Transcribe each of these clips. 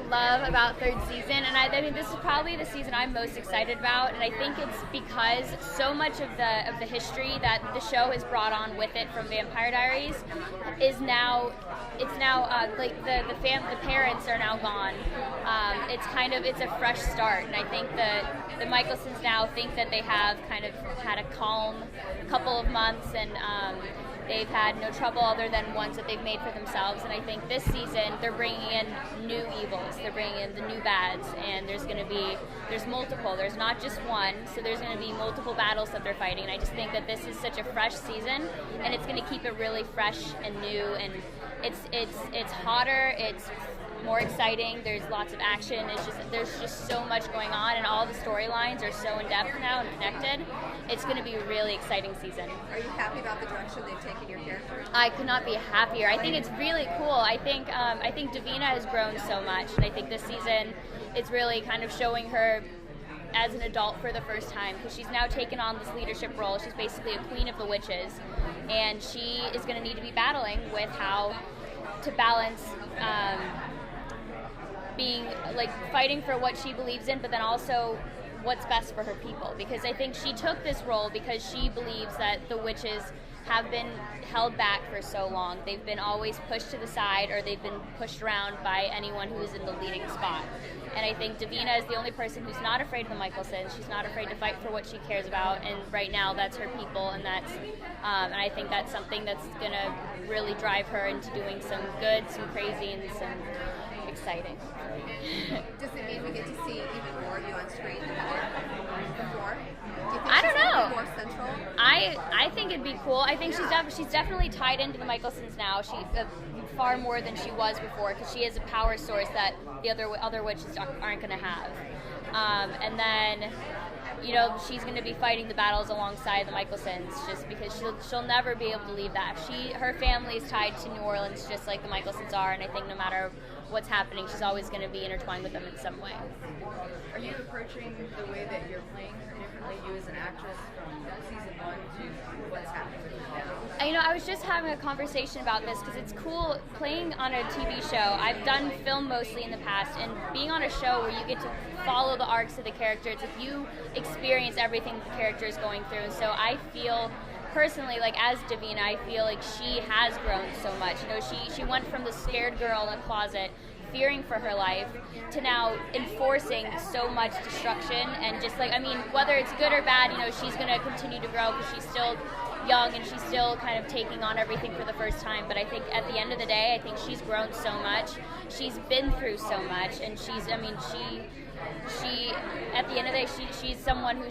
love about third season, and I mean this is probably the season I'm most excited about, and I think it's because so much of the history that the show has brought on with it from Vampire Diaries is now like the parents are now gone. It's a fresh start, and I think that the Michelsons now think that they have kind of had a calm couple of months, and they've had no trouble other than ones that they've made for themselves. And I think this season they're bringing in new evils, they're bringing in the new bads, and there's multiple. There's not just one, so there's going to be multiple battles that they're fighting. And I just think that this is such a fresh season, and it's going to keep it really fresh and new. And it's hotter. It's more exciting. There's lots of action. There's just so much going on, and all the storylines are so in depth now and connected. It's going to be a really exciting season. Are you happy about the direction they've taken your character? I could not be happier. I think it's really cool. I think Davina has grown so much, and I think this season is really kind of showing her as an adult for the first time, because she's now taken on this leadership role. She's basically a queen of the witches, and she is going to need to be battling with how to balance being like fighting for what she believes in, but then also what's best for her people. Because I think she took this role because she believes that the witches have been held back for so long. They've been always pushed to the side, or they've been pushed around by anyone who is in the leading spot. And I think Davina is the only person who's not afraid of the Michelsons. She's not afraid to fight for what she cares about, and right now that's her people, and and I think that's something that's gonna really drive her into doing some good, some crazy, and some exciting. Does it mean we get to see even more of you on screen than before? Do you think I don't know. More central? I think it'd be cool. I think she's definitely tied into the Michelsons now. She far more than she was before, because she is a power source that the other witches aren't going to have. And then, she's going to be fighting the battles alongside the Michelsons, just because she'll never be able to leave that. Her family is tied to New Orleans just like the Michelsons are, and I think no matter what's happening, she's always going to be intertwined with them in some way. Are you approaching the way that you're playing her differently, you as an actress, from season 1 to what's happening with her now? I was just having a conversation about this, because it's cool playing on a TV show. I've done film mostly in the past, and being on a show where you get to follow the arcs of the characters, if you experience everything the character is going through. And so I feel personally, like as Davina, I feel like she has grown so much. She went from the scared girl in a closet, fearing for her life, to now enforcing so much destruction, and just whether it's good or bad, she's going to continue to grow, because she's still young and she's still kind of taking on everything for the first time. But I think at the end of the day, I think she's grown so much. She's been through so much, and she at the end of the day, she's someone who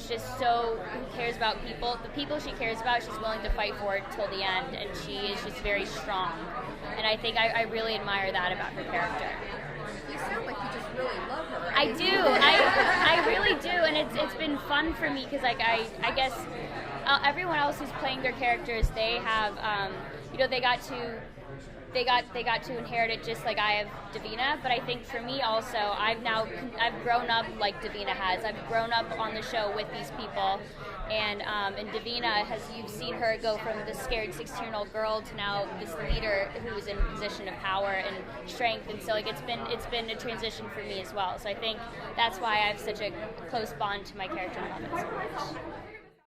cares about people. The people she cares about, she's willing to fight for till the end, and she is just very strong. And I think I really admire that about her character. You sound like you just really love her. I do. I really do, and it's been fun for me, because I guess everyone else who's playing their characters, they have they got to inherit it just like I have Davina. But I think for me also, I've grown up like Davina has. I've grown up on the show with these people, and Davina you've seen her go from the scared 16-year-old girl to now this leader who's in a position of power and strength. And so it's been a transition for me as well. So I think that's why I have such a close bond to my character and love it so much.